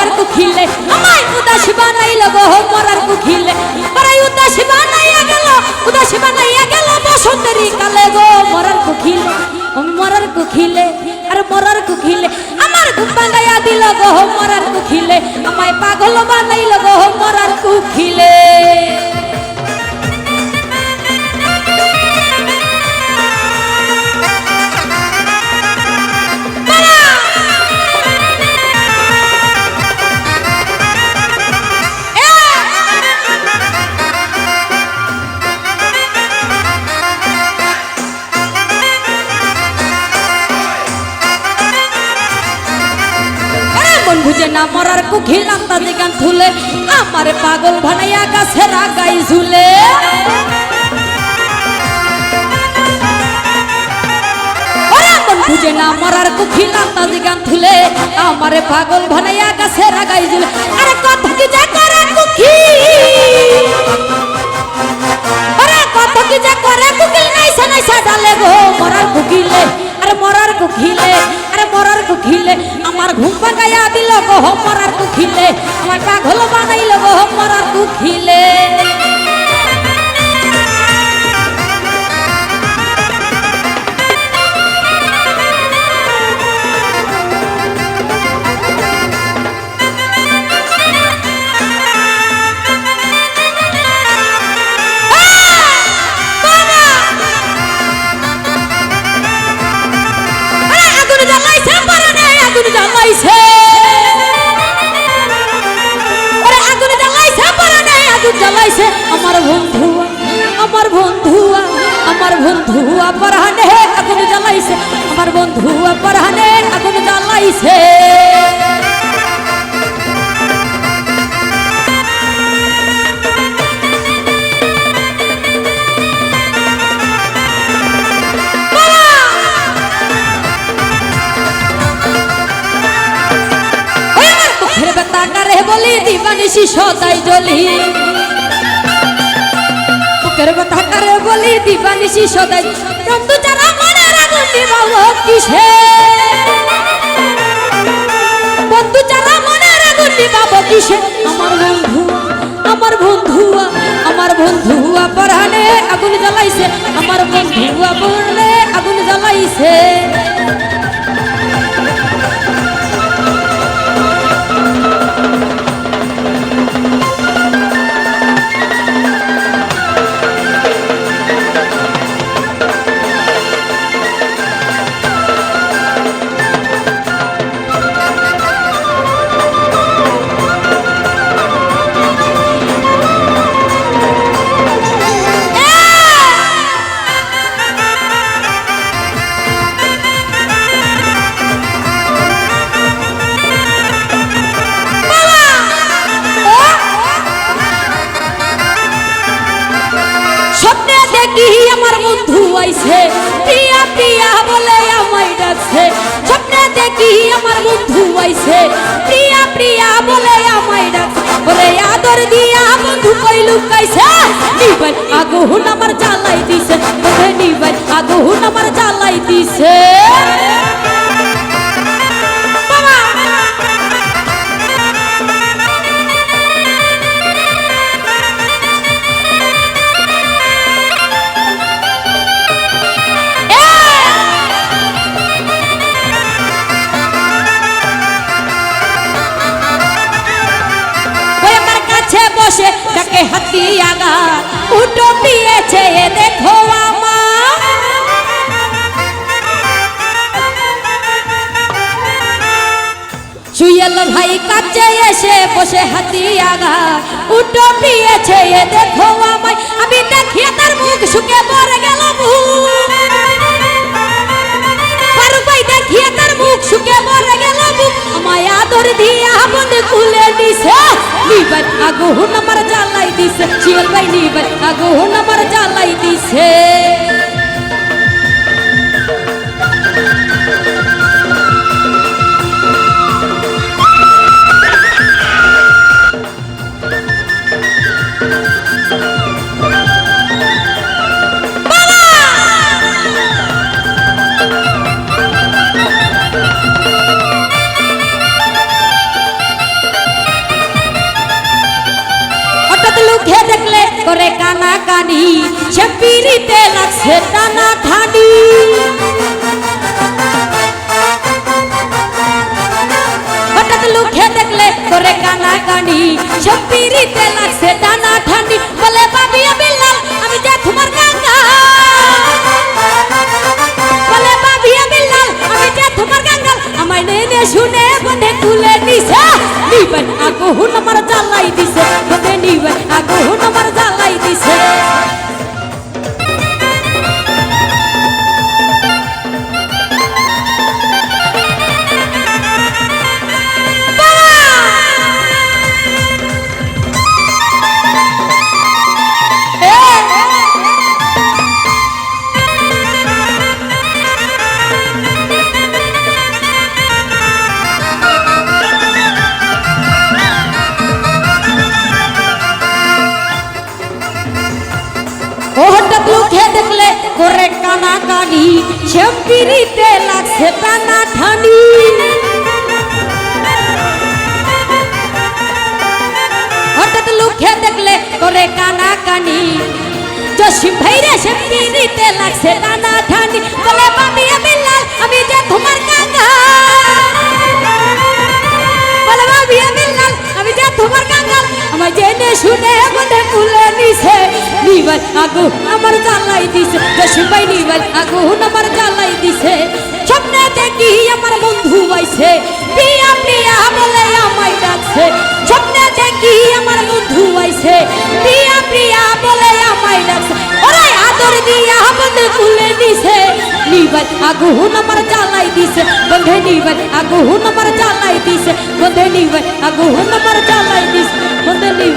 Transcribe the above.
মরার কুখিলে আমায় উদাস বানাইল গো মরার কুখিলে পরাই উদাস বানাইয়া গেল উদাস বানাইয়া গেল বসন্তের কালে গো মরার কুখিলে আমি মরার কুখিলে আর মরার কুখিলে আমার ঘুম ভাঙাইয়া দিল গো মরার কুখিলে আমায় পাগল বানাইল গো মরার কুখিলে বুঝে না মরার কুখিল আন্দাজে গান তুলে আমার পাগল বানাইয়া গাছের আগায় ঝুলে বুঝে না মরার কুখিল আন্দাজে গান তুলে আমার পাগল বানাইয়া গাছের আগায় ঝুলে আরে কত কি যে করে কুখি আরে কত কি যে করে কুখিল নাইসা নাইসা ডালে গো মরার কুখিলে আরে মরার কুখিলে আরে মরার কুখিলে আমার ঘুম ভাঙাইয়া দিল গো মরার কুখিলে আমার পাগল বানাইল গো মরার কুখিলে আমার বন্ধুয়া পরানে আগুন জ্বালাইছে আমার বন্ধুয়া পরানে আগুন জ্বালাইছে মুখের বেতা কারে বলি দিবানিশি সদাই জ্বলি মুখের বেতা কারে বলি দিবানিশি সদাই বন্ধু যারা মনের আগুন নিবাবো কিসে বন্ধু যারা মনের আগুন নিবাবো কিসে আমার বন্ধুয়া আমার বন্ধুয়া পরানে আগুন জ্বালাইছে আমার বন্ধুয়া পরানে আগুন জ্বালাইছে প্রিয়া প্রিয়া বলে আমায় ডাকছে স্বপ্নে দেখি আমার বন্ধু আইছে প্রিয়া প্রিয়া বলে আমায় ডাকছে বলে আদর দিয়া বন্ধু কই লুকাইছে নিবাই আগুন আমার জ্বালাই দিছে বলে নিবাই আগুন আমার জ্বালাই দিছে ডাকে হাতি আগা উঠো পিয়েছে দেখো আমা সুয়েল ভাই কাছে এসে বসে হাতি আগা উঠো পিয়েছে দেখো আমায় আমি দেখিয়ে তার মুখ শুকে পড়ে গেল ফারুক ভাই দেখিয়ে তার মুখ শুকে পড়ে গেল আমায় আদর দিয়া বন্ধু খুলে দিছে নিবাই আগুন আমার জ্বালাই দিছে শিবল ভাই নিবাই আগুন আমার জ্বালাই দিছে কানি সে পিরিতে লাগছে টানা ঠানি হঠাৎ লুকে দেখলে করে কানা কানি সে পিরিতে লাগছে টানা ঠানি বলে বাবিয়া বিল্লাল আমি যে তোমার গঙ্গা বলে বাবিয়া বিল্লাল আমি যে তোমার গঙ্গা আমায় নেনে শুনে বন্ধে তুলে নিছে নিবেন আগুন আমার জ্বালাই দিছে বন্ধে নিবেন আগুন আমার জ্বালাই দিছে হঠাৎ লুকে দেখলে করে কানা কানি সে পিরিতে লাগছে টানা ঠানি হঠাৎ লুকে দেখলে করে কানা কানি জসিম ভাইরে সে পিরিতে লাগছে টানা ঠানি বলে বাবিয়া বিল্লাল আমি যে তোমার কাকা বলে বাবিয়া বিল্লাল আমি যে তোমার কাকা আমায় জেনে শুনে বন্ধে তুলে নিছে নিবেন আগুন আমার জ্বালাই দিছে জসিম ভাই নিবেন আগুন আমার জ্বালাই দিছে স্বপ্নে দেখি আমার বন্ধু আইছে প্রিয়া প্রিয়া বলে আমায় ডাকছে স্বপ্নে দেখি আমার বন্ধু আইছে প্রিয়া প্রিয়া বলে আমায় ডাকছে ওরে আদর দিয়া বন্ধে তুলে দিছে নিবেন আগুন আমার জ্বালাই দিছে বন্ধে নিবেন আগুন আমার জ্বালাই দিছে বন্ধে নিবেন আগুন আমার জ্বালাই দিছে বন্ধে নিবেন